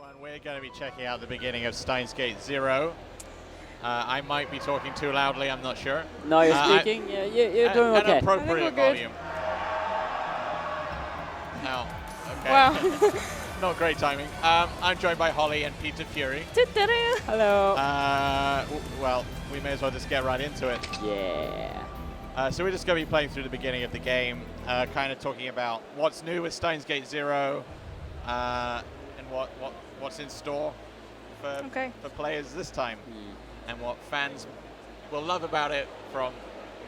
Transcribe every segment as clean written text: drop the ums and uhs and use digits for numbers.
everyone. We're going to be checking out the beginning of Steins Gate 0. I might be talking too loudly, I'm not sure. No, you're speaking. Yeah, you're doing okay. An appropriate volume. No, okay. Wow. Not great timing. I'm joined by Holly and Peter Fury. Hello. Well, we may as well just get right into it. Yeah. So we're just going to be playing through the beginning of the game, kind of talking about what's new with Steins Gate 0, and what's in store for players this time, and what fans will love about it from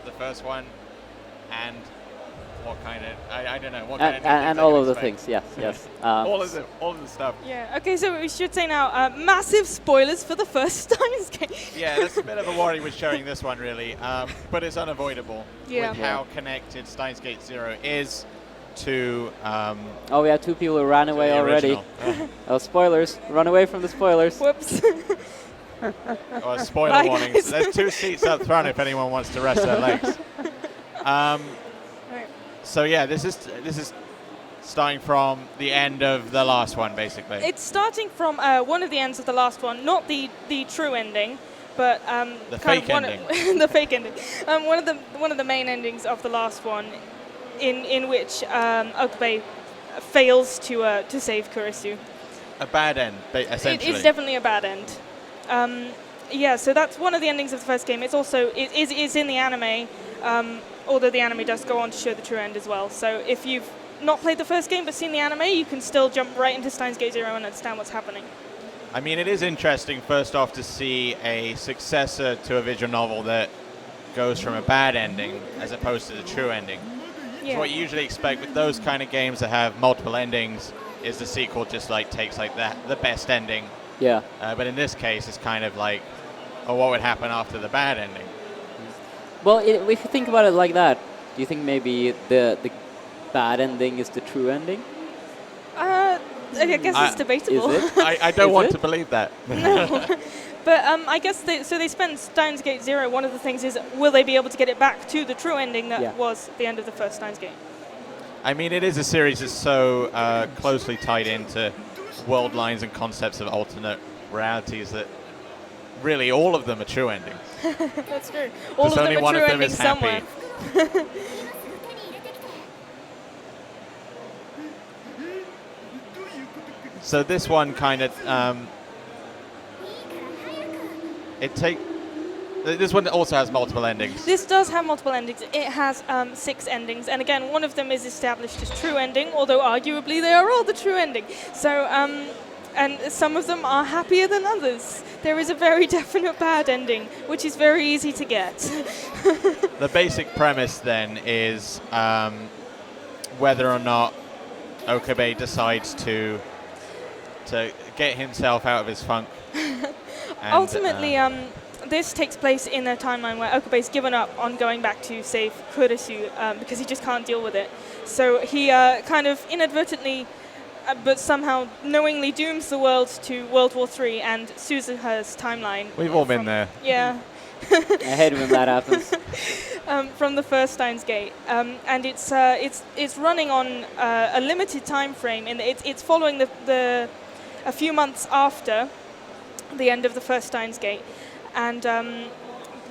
the first one, and what kind of I don't know what kind of and all of the things. Yes. all of the stuff. Yeah. Okay. So we should say now, massive spoilers for the first Steins Gate. Yeah, that's a bit of a worry with showing this one, really, but it's unavoidable with how connected Steins Gate 0 is to. Oh, we have two people who ran away already. Oh, spoilers! Run away from the spoilers. Whoops. Or spoiler warnings. There's 2 seats up front if anyone wants to rest their legs. So yeah, this is starting from the end of the last one, basically. It's starting from one of the ends of the last one, not the true ending, but the fake ending. The fake ending. One of the main endings of the last one, in which Okabe fails to save Kurisu. A bad end, essentially. It's definitely a bad end. Yeah, so that's one of the endings of the first game. It's also is in the anime. Although the anime does go on to show the true end as well. So if you've not played the first game but seen the anime, you can still jump right into Steins Gate 0 and understand what's happening. I mean, it is interesting, first off, to see a successor to a visual novel that goes from a bad ending as opposed to the true ending. Yeah. So what you usually expect with those kind of games that have multiple endings is the sequel just takes the best ending. Yeah. But in this case, it's kind of like, oh, what would happen after the bad ending? Well, if you think about it like that, do you think maybe the bad ending is the true ending? I guess it's debatable. Is it? I don't want to believe that. No. But I guess they spend Steins Gate 0. One of the things is, will they be able to get it back to the true ending that was the end of the first Steins Gate? I mean, it is a series that's so closely tied into world lines and concepts of alternate realities that really all of them are true endings. That's true. All of them are true endings somewhere. So this one kind of this one also has multiple endings. This does have multiple endings. It has 6 endings, and again, one of them is established as true ending, although arguably they are all the true ending. So, and some of them are happier than others. There is a very definite bad ending, which is very easy to get. The basic premise then is whether or not Okabe decides to get himself out of his funk. Ultimately, this takes place in a timeline where Okabe's given up on going back to save Kurisu because he just can't deal with it. So he kind of inadvertently, but somehow knowingly dooms the world to World War III and Suzuha's timeline. We've all been there. Yeah. I hate when that happens. From the first Steins Gate, and it's running on a limited time frame. It's following a few months after the end of the first Steins Gate, and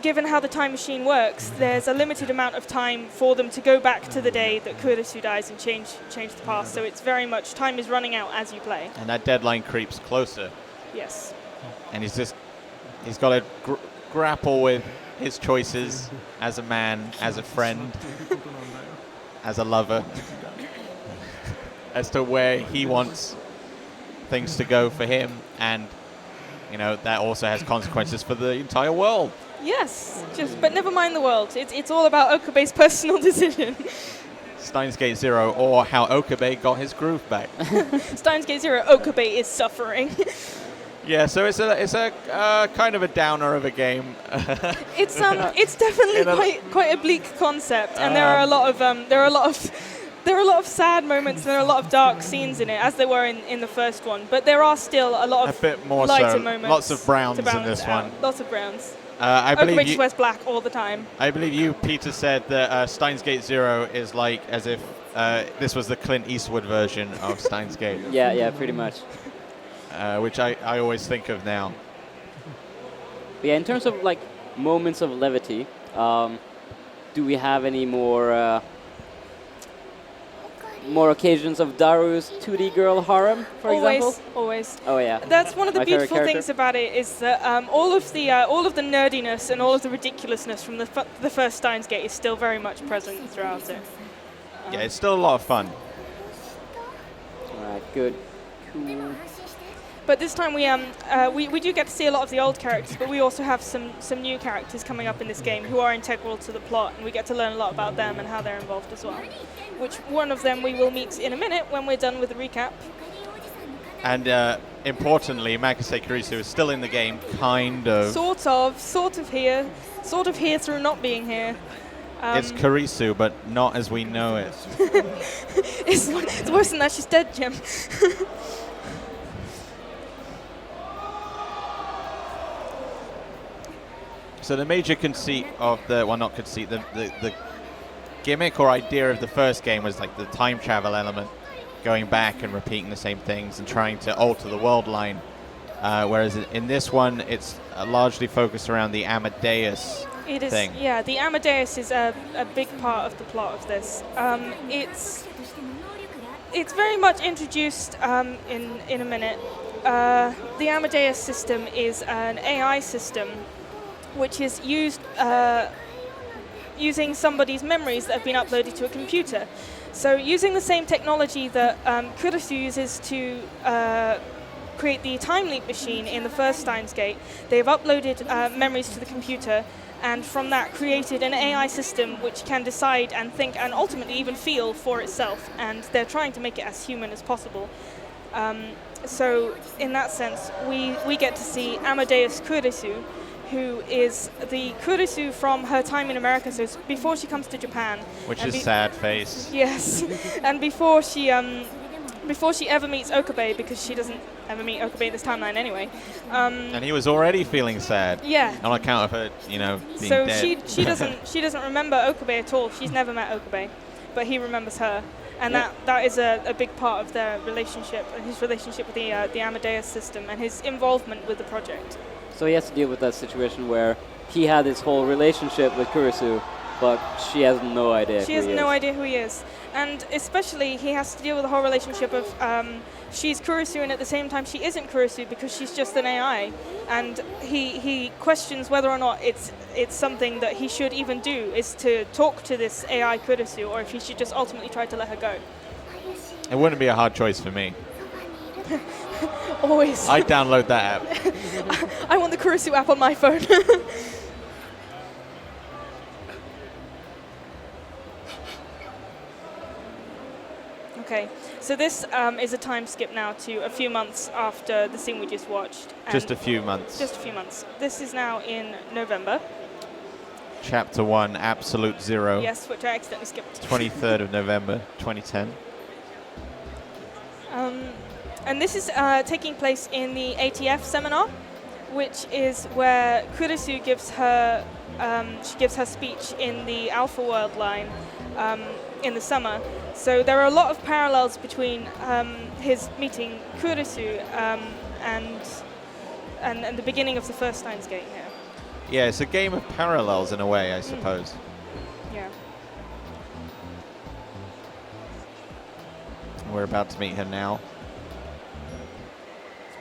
given how the time machine works, there's a limited amount of time for them to go back to the day that Kurisu dies and change the past. So it's very much time is running out as you play. And that deadline creeps closer. Yes. And he's got to grapple with his choices as a man, as a friend, as a lover, as to where he wants things to go for him, and that also has consequences for the entire world. Yes, but never mind the world. It's all about Okabe's personal decision. Steins Gate 0, or how Okabe got his groove back. Steins Gate 0, Okabe is suffering. Yeah, so it's a kind of a downer of a game. It's definitely quite a bleak concept, and there are a lot of sad moments and there are a lot of dark scenes in it, as there were in the first one. But there are still a lot of lighter moments. Lots of browns in this one. Lots of browns. I believe Okabe just wears black all the time. I believe you, Peter, said that Steins Gate 0 is like as if this was the Clint Eastwood version of Steins Gate. Yeah, pretty much. which I always think of now. But yeah, in terms of like moments of levity, do we have any more occasions of Daru's 2D girl harem, for example? Always. Oh yeah. That's one of the My beautiful favorite things about it is that all of the nerdiness and all of the ridiculousness from the first Steins Gate is still very much present throughout it. Yeah, it's still a lot of fun. All right, good. Cool. But this time we do get to see a lot of the old characters, but we also have some new characters coming up in this game who are integral to the plot, and we get to learn a lot about them and how they're involved as well. Which one of them we will meet in a minute when we're done with the recap. And importantly, Makase Kurisu is still in the game, kind of. Sort of here through not being here. It's Kurisu, but not as we know it. It's worse than that. She's dead, Jim. So the major conceit of the, well, not conceit, the gimmick or idea of the first game was like the time travel element, going back and repeating the same things and trying to alter the world line. Whereas in this one, it's largely focused around the Amadeus thing. Yeah, the Amadeus is a big part of the plot of this. It's very much introduced in a minute. The Amadeus system is an AI system which is used using somebody's memories that have been uploaded to a computer. So using the same technology that Kurisu uses to create the time leap machine in the first Steins Gate, they've uploaded memories to the computer, and from that created an AI system which can decide and think and ultimately even feel for itself, and they're trying to make it as human as possible. So in that sense, we get to see Amadeus Kurisu, who is the Kurisu from her time in America, so it's before she comes to Japan. Which is sad face. Yes, and before she ever meets Okabe, because she doesn't ever meet Okabe in this timeline anyway. And he was already feeling sad. Yeah. On account of her, being so dead. she doesn't remember Okabe at all. She's never met Okabe, but he remembers her, and that is a big part of their relationship, and his relationship with the Amadeus system and his involvement with the project. So he has to deal with that situation where he had this whole relationship with Kurisu, but she has no idea. She has no idea who he is, and especially he has to deal with the whole relationship of she's Kurisu, and at the same time she isn't Kurisu because she's just an AI, and he questions whether or not it's something that he should even do, is to talk to this AI Kurisu, or if he should just ultimately try to let her go. It wouldn't be a hard choice for me. Always. I'd download that app. I want the Kurisu app on my phone. Okay, so this is a time skip now to a few months after the scene we just watched. Just a few months. Just a few months. This is now in November. Chapter 1, Absolute Zero. Yes, which I accidentally skipped. 23rd of November, 2010. And this is taking place in the ATF seminar, which is where Kurisu gives her speech in the Alpha World line in the summer. So there are a lot of parallels between his meeting Kurisu and the beginning of the first Steins Gate here. Yeah, it's a game of parallels in a way, I suppose. Yeah. We're about to meet her now,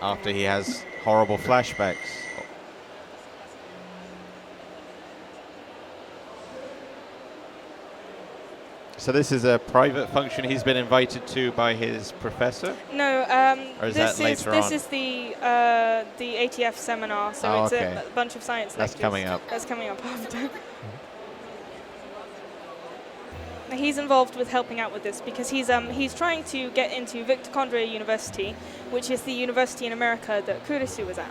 after he has horrible flashbacks. So this is a private function he's been invited to by his professor? No, or is that later this on? is the ATF seminar, so it's a bunch of science lectures. That's coming up. That's coming up after. He's involved with helping out with this because he's trying to get into Victor Condré University, which is the university in America that Kurisu was at.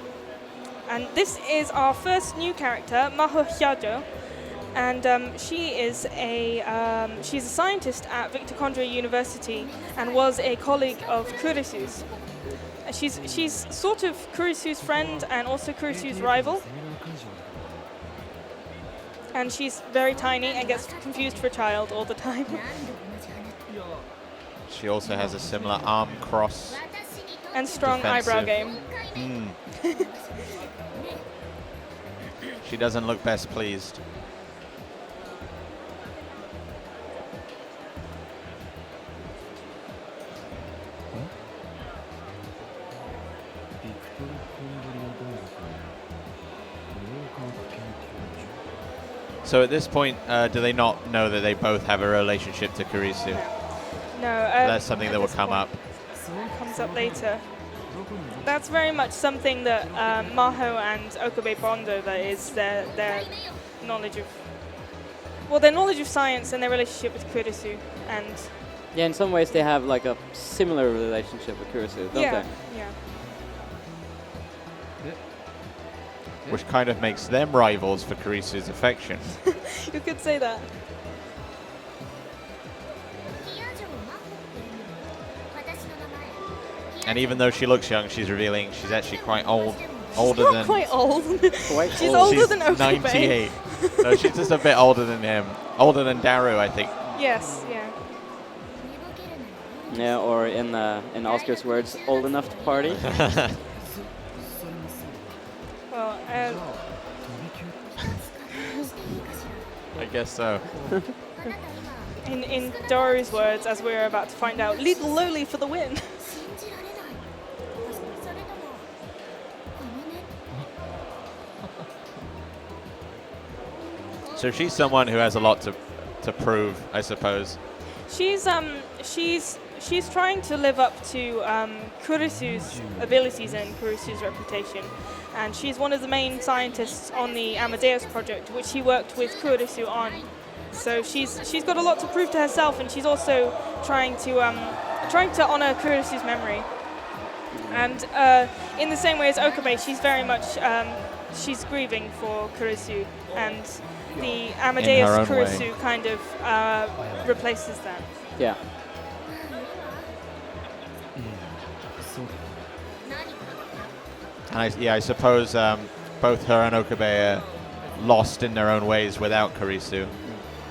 And this is our first new character, Maho Hyajo, and she's a scientist at Victor Condré University and was a colleague of Kurisu's. She's sort of Kurisu's friend and also Kurisu's rival. And she's very tiny and gets confused for a child all the time. She also has a similar arm cross. And strong eyebrow game. She doesn't look best pleased. So at this point, do they not know that they both have a relationship to Kurisu? No. That's something that will come up. Comes up later. That's very much something that Maho and Okabe Bondo, that is their knowledge of, well, their knowledge of science and their relationship with Kurisu. And yeah, in some ways they have like a similar relationship with Kurisu, don't they? Yeah. Which kind of makes them rivals for Kurisu's affection. You could say that. And even though she looks young, she's revealing she's actually quite old. Older She's not than quite old. She's old. older She's than Okabe. 98. No, she's just a bit older than him. Older than Daru, I think. Yes, yeah. Yeah, or in Oscar's words, old enough to party. Well, I guess so. in Daru's words, as we're about to find out, legal lowly for the win. So she's someone who has a lot to prove, I suppose. She's trying to live up to Kurisu's abilities and Kurisu's reputation, and she's one of the main scientists on the Amadeus project, which he worked with Kurisu on. So she's got a lot to prove to herself, and she's also trying to honor Kurisu's memory. And in the same way as Okabe, she's very much she's grieving for Kurisu, and the Amadeus Kurisu kind of replaces that. Yeah. And I suppose both her and Okabe are lost in their own ways without Kurisu,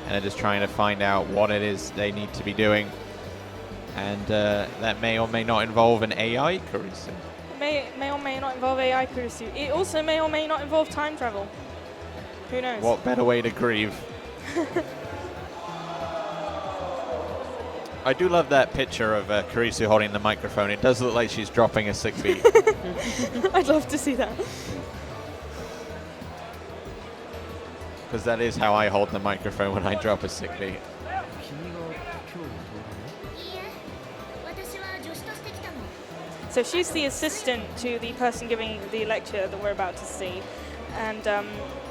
and they're just trying to find out what it is they need to be doing. And that may or may not involve an AI Kurisu. It may or may not involve AI Kurisu. It also may or may not involve time travel. Who knows? What better way to grieve? I do love that picture of Kurisu holding the microphone. It does look like she's dropping a sick beat. I'd love to see that. Because that is how I hold the microphone when I drop a sick beat. So she's the assistant to the person giving the lecture that we're about to see. And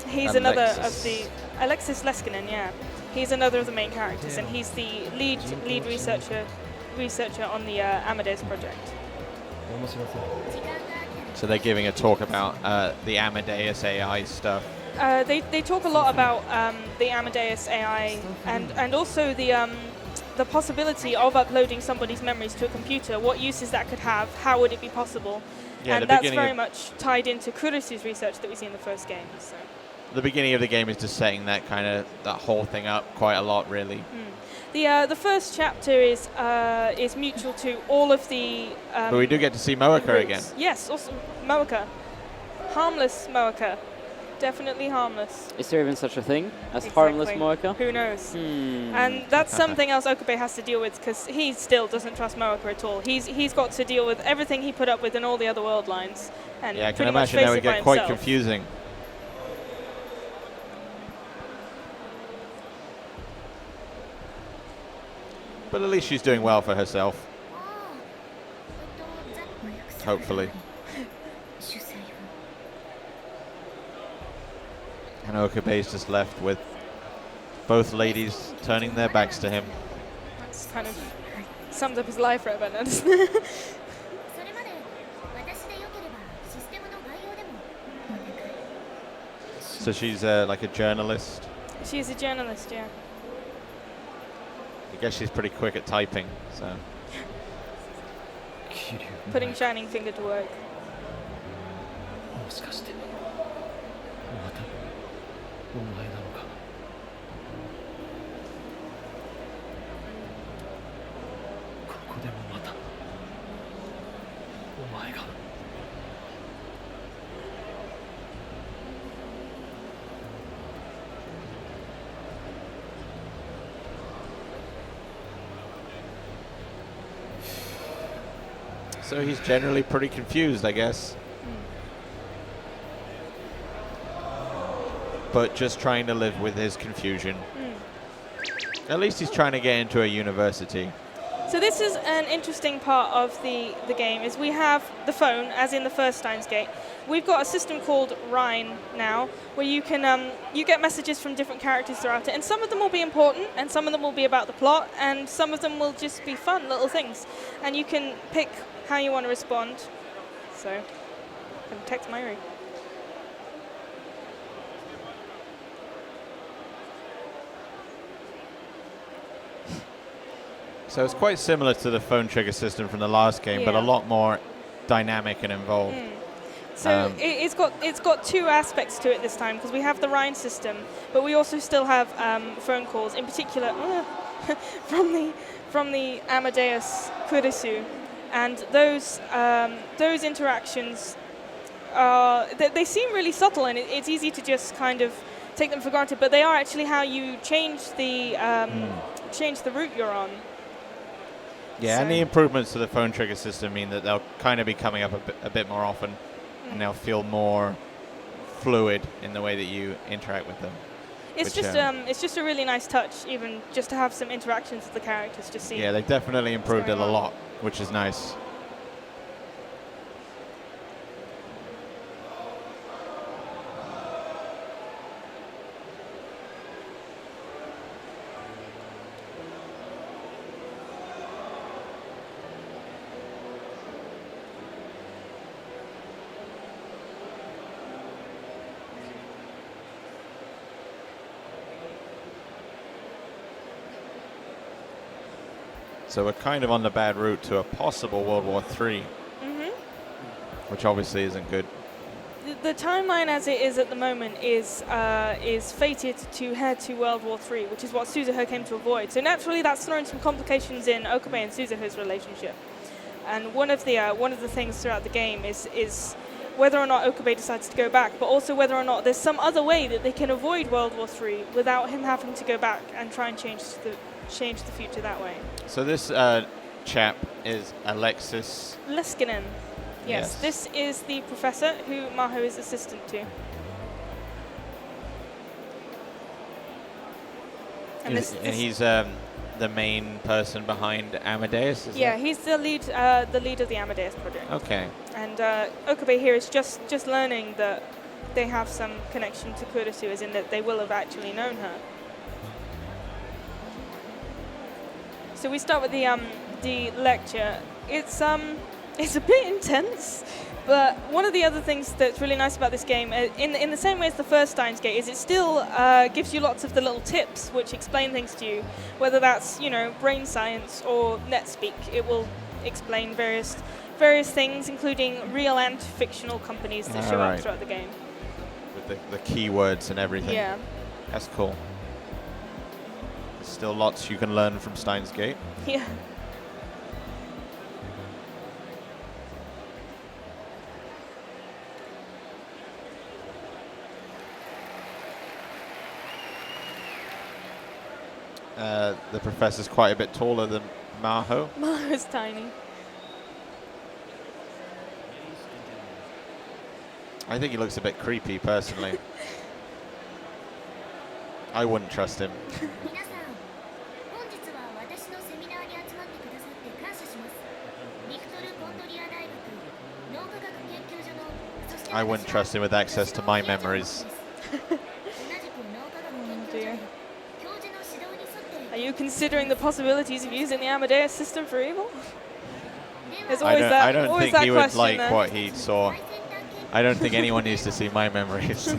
he's another of the... Alexis Leskinen, yeah. He's another of the main characters, and he's the lead researcher on the Amadeus project. So they're giving a talk about the Amadeus AI stuff. They talk a lot about the Amadeus AI and also the possibility of uploading somebody's memories to a computer. What uses that could have? How would it be possible? Yeah, and that's very much tied into Kurisu's research that we see in the first game. So. The beginning of the game is just setting that whole thing up quite a lot, really. The first chapter is mutual to all of the. But we do get to see Moeka again. Yes, awesome. Moeka, harmless Moeka, definitely harmless. Is there even such a thing as harmless Moeka? Who knows? And that's something else Okabe has to deal with, because he still doesn't trust Moeka at all. He's got to deal with everything he put up with in all the other world lines. And yeah, I can imagine that would get quite confusing. But at least she's doing well for herself. Hopefully. And Okabe's just left with both ladies turning their backs to him. That's kind of sums up his life right about now, doesn't it? So she's like a journalist? She's a journalist, yeah. I guess she's pretty quick at typing, so. Putting Shining Finger to work. So he's generally pretty confused, I guess. But just trying to live with his confusion. At least he's trying to get into a university. So this is an interesting part of the game, is we have the phone, as in the first Steins Gate. We've got a system called Rhine now, where you can you get messages from different characters throughout it, and some of them will be important, and some of them will be about the plot, and some of them will just be fun little things. And you can pick how you want to respond. So, I'm going to text Myri. So it's quite similar to the phone trigger system from the last game, but a lot more dynamic and involved. So it's got two aspects to it this time, because we have the Rhine system, but we also still have phone calls, in particular from the Amadeus Kurisu, and those interactions they seem really subtle, and it's easy to just kind of take them for granted, but they are actually how you change the route you're on. Yeah, and the improvements to the phone trigger system mean that they'll kind of be coming up a bit more often, and they'll feel more fluid in the way that you interact with them. It's just a really nice touch, even just to have some interactions with the characters. Just see. Yeah, they definitely improved it a lot, which is nice. So we're kind of on the bad route to a possible World War III, which obviously isn't good. The timeline as it is at the moment is fated to head to World War III, which is what Suzuha came to avoid. So naturally that's thrown some complications in Okabe and Suzuha's relationship. And one of the things throughout the game is whether or not Okabe decides to go back, but also whether or not there's some other way that they can avoid World War III without him having to go back and try and change the future that way. So this chap is Alexis Leskinen. Yes, this is the professor who Maho is assistant to. And he's the main person behind Amadeus, isn't he? He's the lead of the Amadeus project. Okay. And Okabe here is just learning that they have some connection to Kurisu, as in that they will have actually known her. So we start with the lecture. It's a bit intense, but one of the other things that's really nice about this game, in the same way as the first Steins Gate, is it still gives you lots of the little tips which explain things to you, whether that's brain science or NetSpeak. It will explain various things, including real and fictional companies that show up throughout the game. With the keywords and everything. Yeah. That's cool. There's still lots you can learn from Steins Gate. Yeah. The professor's quite a bit taller than Maho. Maho's tiny. I think he looks a bit creepy, personally. I wouldn't trust him. I wouldn't trust him with access to my memories. Dear. Are you considering the possibilities of using the Amadeus system for evil? I don't think he would like there. what he saw. I don't think anyone needs to see my memories.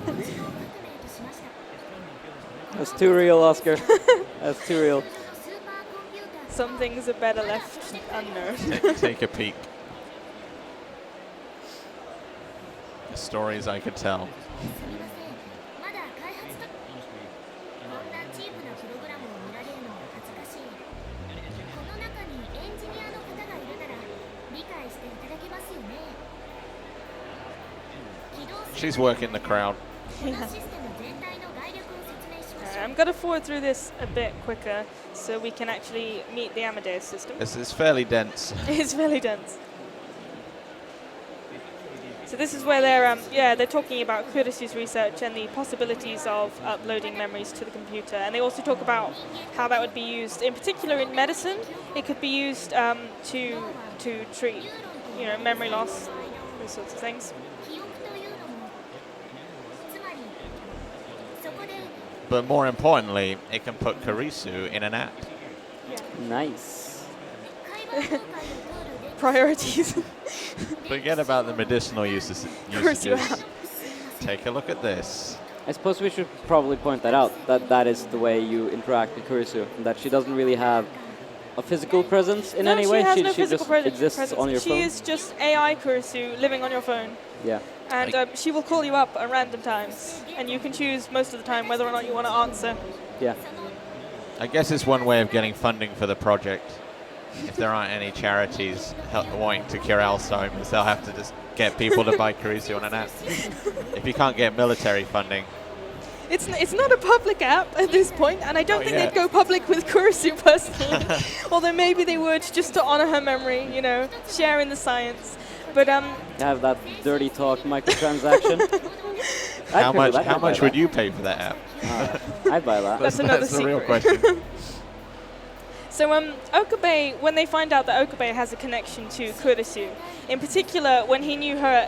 That's too real, Oscar. That's too real. Some things are better left unknown. Take a peek. The stories I could tell. She's working the crowd. Yeah. I'm going to forward through this a bit quicker so we can actually meet the Amadeus system. It's fairly dense. It's fairly dense. So this is where they're talking about Kurisu's research and the possibilities of uploading memories to the computer. And they also talk about how that would be used, in particular in medicine. It could be used to treat, memory loss, these sorts of things. But more importantly, it can put Kurisu in an app. Yeah. Nice. Priorities. Forget about the medicinal usages. Take a look at this. I suppose we should probably point that out, that is the way you interact with Kurisu, that she doesn't really have a physical presence in any way. She has no she physical just exists presence. on your phone. She is just AI Kurisu living on your phone. Yeah. And she will call you up at random times, and you can choose most of the time whether or not you want to answer. Yeah. I guess it's one way of getting funding for the project. If there aren't any charities wanting to cure Alzheimer's, they'll have to just get people to buy Kurisu on an app. If you can't get military funding. It's not a public app at this point, and I don't think they'd go public with Kurisu personally. Although maybe they would, just to honor her memory, share in the science. But have that dirty talk microtransaction. How much would you pay for that app? I'd buy that. That's another the real question. So Okabe, when they find out that Okabe has a connection to Kurisu, in particular when he knew her,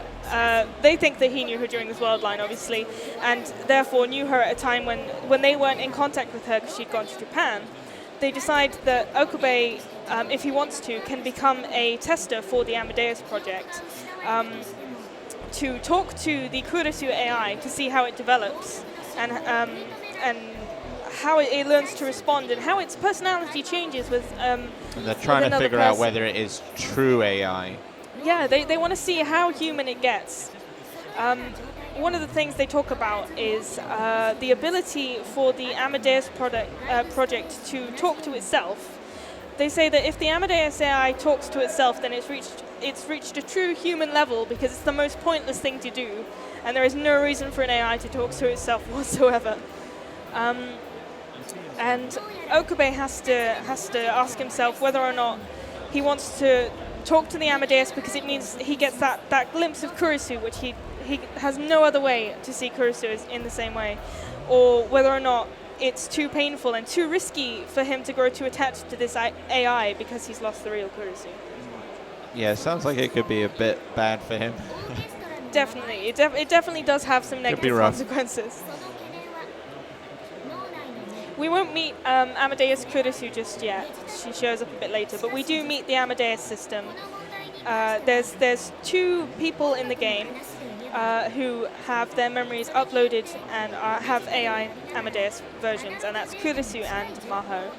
they think that he knew her during this world line, obviously, and therefore knew her at a time when they weren't in contact with her because she'd gone to Japan. They decide that Okabe, if he wants to, can become a tester for the Amadeus project to talk to the Kurisu AI to see how it develops and how it learns to respond and how its personality changes with and they're trying to figure out whether it is true AI. Yeah, they want to see how human it gets. One of the things they talk about is the ability for the Amadeus project to talk to itself. They say that if the Amadeus AI talks to itself, then it's reached a true human level because it's the most pointless thing to do, and there is no reason for an AI to talk to itself whatsoever. And Okabe has to ask himself whether or not he wants to talk to the Amadeus because it means he gets that glimpse of Kurisu, which he has no other way to see Kurisu in the same way, or whether or not it's too painful and too risky for him to grow too attached to this AI because he's lost the real Kurisu. Yeah, it sounds like it could be a bit bad for him. Definitely. It definitely does have some negative consequences. We won't meet Amadeus Kurisu just yet. She shows up a bit later, but we do meet the Amadeus system. There's two people in the game who have their memories uploaded and have AI Amadeus versions, and that's Kurisu and Maho.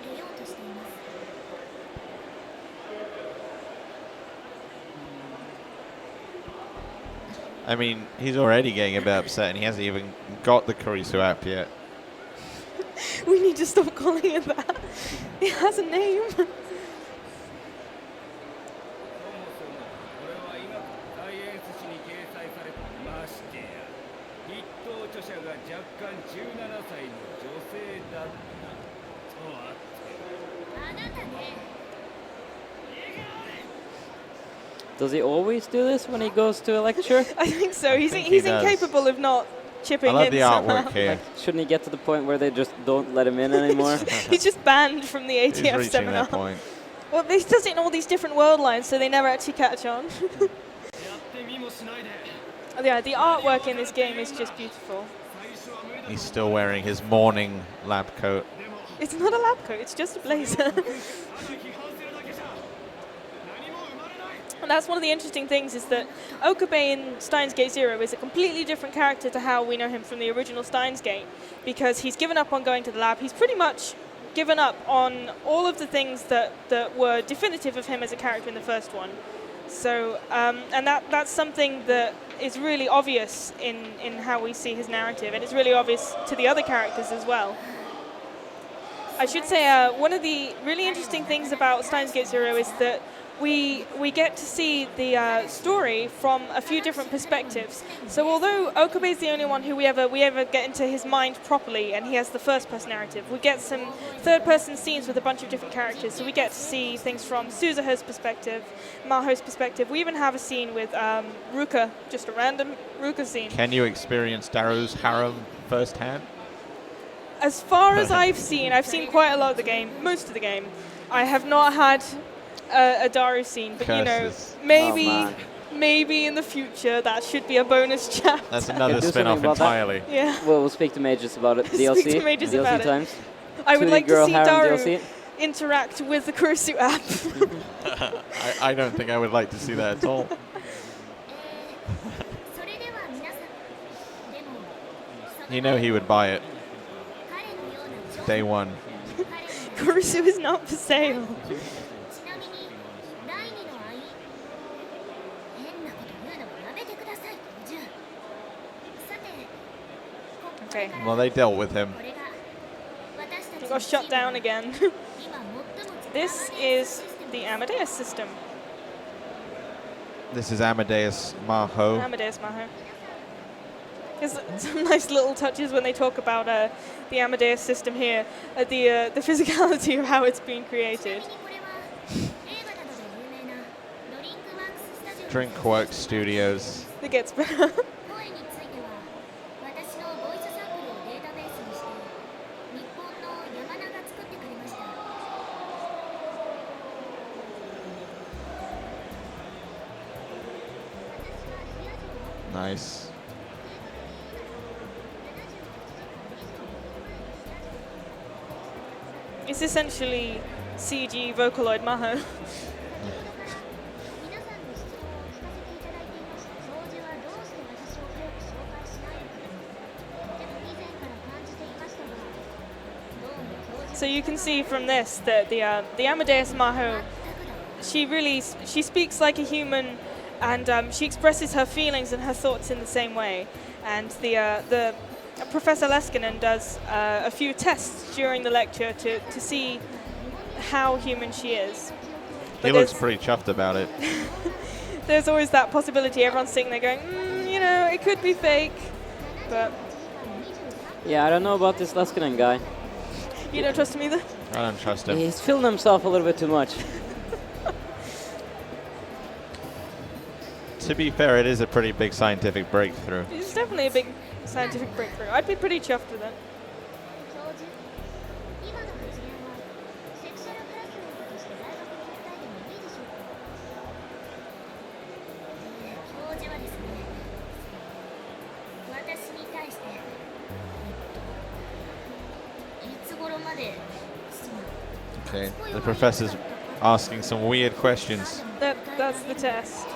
I mean, he's already getting a bit upset and he hasn't even got the Kurisu app yet. We need to stop calling it that. It has a name. Does he always do this when he goes to a lecture? I think so. He's incapable of not chipping in. I love the somehow. artwork here. Like, shouldn't he get to the point where they just don't let him in anymore? He's just banned from the ATF He's reaching seminar. that point. Well, he does it in all these different world lines, so they never actually catch on. Yeah, the artwork in this game is just beautiful. He's still wearing his morning lab coat. It's not a lab coat, it's just a blazer. And that's one of the interesting things, is that Okabe in Steins Gate Zero is a completely different character to how we know him from the original Steins Gate, because he's given up on going to the lab. He's pretty much given up on all of the things that were definitive of him as a character in the first one. So, and that's something that is really obvious in how we see his narrative, and it's really obvious to the other characters as well. I should say one of the really interesting things about Steins Gate Zero is that we get to see the story from a few different perspectives. So although Okabe is the only one who we ever get into his mind properly, and he has the first-person narrative, we get some third-person scenes with a bunch of different characters. So we get to see things from Suzuha's perspective, Maho's perspective. We even have a scene with Ruka, just a random Ruka scene. Can you experience Daru's harem firsthand? As far as I've seen quite a lot of the game, most of the game. I have not had a Daru scene, but Curses. maybe in the future that should be a bonus chapter. That's another spin-off entirely. Yeah. We'll speak to Mages about it. DLC. Speak to Mages DLC about times. it. I would like to see Daru DLC. interact with the Kurusu app. I don't think I would like to see that at all. You know he would buy it. Day one. Kurusu is not for sale. Okay. Well, they dealt with him. He got shut down again. This is the Amadeus system. This is Amadeus Maho. Amadeus Maho. There's some nice little touches when they talk about the Amadeus system here, the physicality of how it's been created. Drinkworks Studios. It gets better. Nice. It's essentially CG Vocaloid Maho. So you can see from this that the Amadeus Maho, she speaks like a human, and she expresses her feelings and her thoughts in the same way. And the Professor Leskinen does a few tests during the lecture to see how human she is. He looks pretty chuffed about it. There's always that possibility. Everyone's sitting there going, it could be fake, but... Yeah, I don't know about this Leskinen guy. You don't trust him either? I don't trust him. He's filmed himself a little bit too much. To be fair, it is a pretty big scientific breakthrough. It's definitely a big scientific breakthrough. I'd be pretty chuffed with it. Okay, the professor's asking some weird questions. That's the test.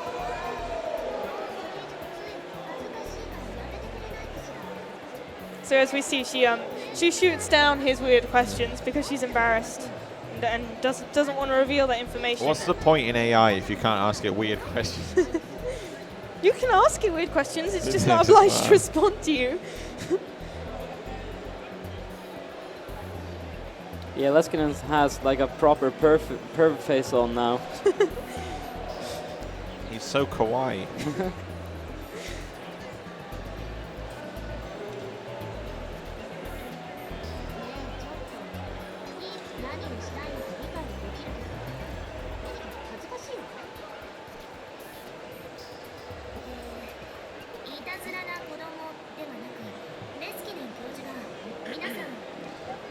So as we see, she shoots down his weird questions because she's embarrassed and doesn't want to reveal that information. What's the point in AI if you can't ask it weird questions? You can ask it weird questions, it's just not obliged to respond to you. Yeah, Leskinen has like a proper perv face on now. He's so kawaii.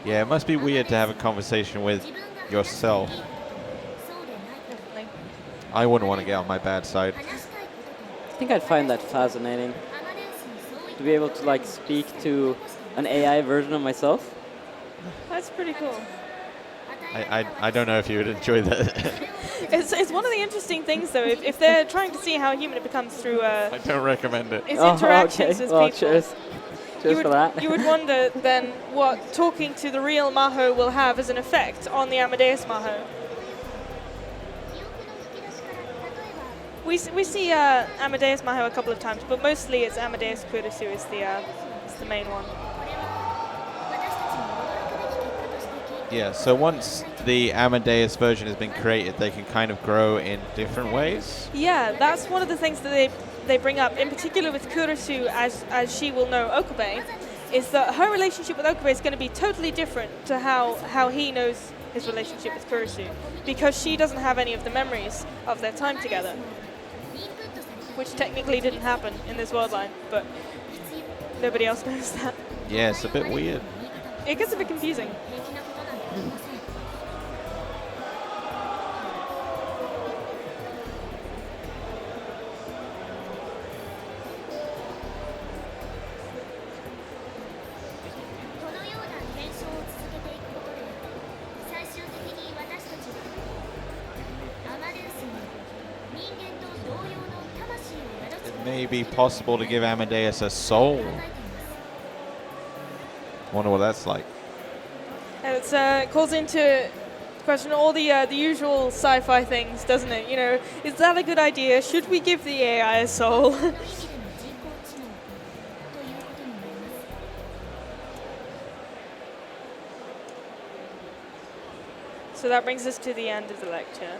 Yeah, it must be weird to have a conversation with yourself. Definitely. I wouldn't want to get on my bad side. I think I'd find that fascinating. To be able to like speak to an AI version of myself. That's pretty cool. I don't know if you would enjoy that. It's one of the interesting things, though. If they're trying to see how human it becomes through I don't recommend it. its interactions with people. Cheers. Cheers for that. You would wonder then what talking to the real Maho will have as an effect on the Amadeus Maho. We see Amadeus Maho a couple of times, but mostly it's Amadeus Kurusu is the main one. Yeah, so once the Amadeus version has been created, they can kind of grow in different ways. Yeah, that's one of the things that they bring up, in particular with Kurisu, as she will know Okabe, is that her relationship with Okabe is going to be totally different to how he knows his relationship with Kurisu, because she doesn't have any of the memories of their time together, which technically didn't happen in this world line, but nobody else knows that. Yeah, it's a bit weird. It gets a bit confusing. It may be possible to give Amadeus a soul. Wonder what that's like. And it calls into question all the usual sci-fi things, doesn't it? You know, is that a good idea? Should we give the AI a soul? So that brings us to the end of the lecture.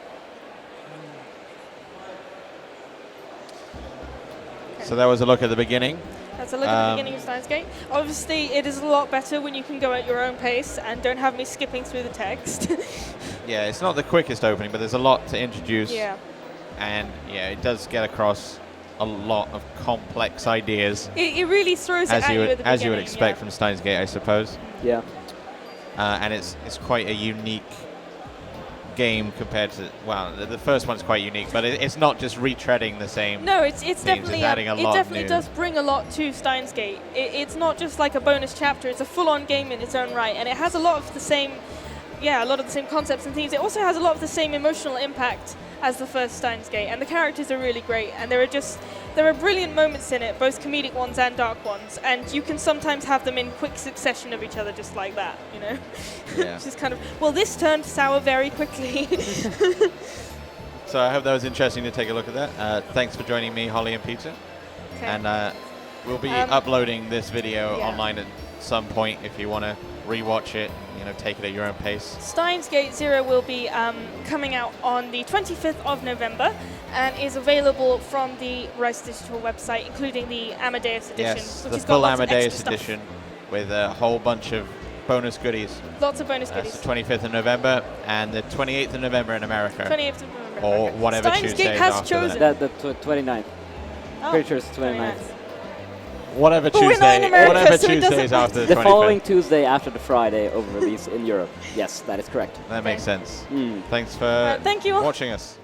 So that was a look at the beginning. That's a look at the beginning of Steins Gate. Obviously, it is a lot better when you can go at your own pace and don't have me skipping through the text. Yeah, it's not the quickest opening, but there's a lot to introduce. Yeah. And yeah, it does get across a lot of complex ideas. It really throws it at you at the beginning. As you would expect from Steins Gate, I suppose. Yeah. And it's quite a unique game compared to, well, the first one's quite unique, but it's not just retreading the same. No, it's definitely adding a lot it definitely new. does bring a lot to Steins Gate. It's not just like a bonus chapter; it's a full-on game in its own right, and it has a lot of the same, a lot of the same concepts and themes. It also has a lot of the same emotional impact as the first Steins Gate, and the characters are really great, and there are brilliant moments in it, both comedic ones and dark ones, and you can sometimes have them in quick succession of each other, just like that, you know. Yeah. Which is kind of, well, this turned sour very quickly. So I hope that was interesting to take a look at that. Thanks for joining me, Holly and Peter. Okay. And we'll be uploading this video online at some point if you want to rewatch it, take it at your own pace. Steins Gate 0 will be coming out on the 25th of November and is available from the Rise Digital website, including the Amadeus edition. Yes, which the has got full lots of Amadeus extra stuff. edition with a whole bunch of bonus goodies. Lots of bonus That's goodies. the 25th of November and the 28th of November in America. 28th of November. Or okay. whatever Steins Tuesday Gate is has after chosen. that. The 29th. Oh, Pretty sure it's 29th. Whatever But we're not in Tuesday, America, whatever so it Tuesday doesn't is after the The 25th. following Tuesday after the Friday of release in Europe. Yes, that is correct. That makes sense. Mm. Thanks for Thank you all. watching us.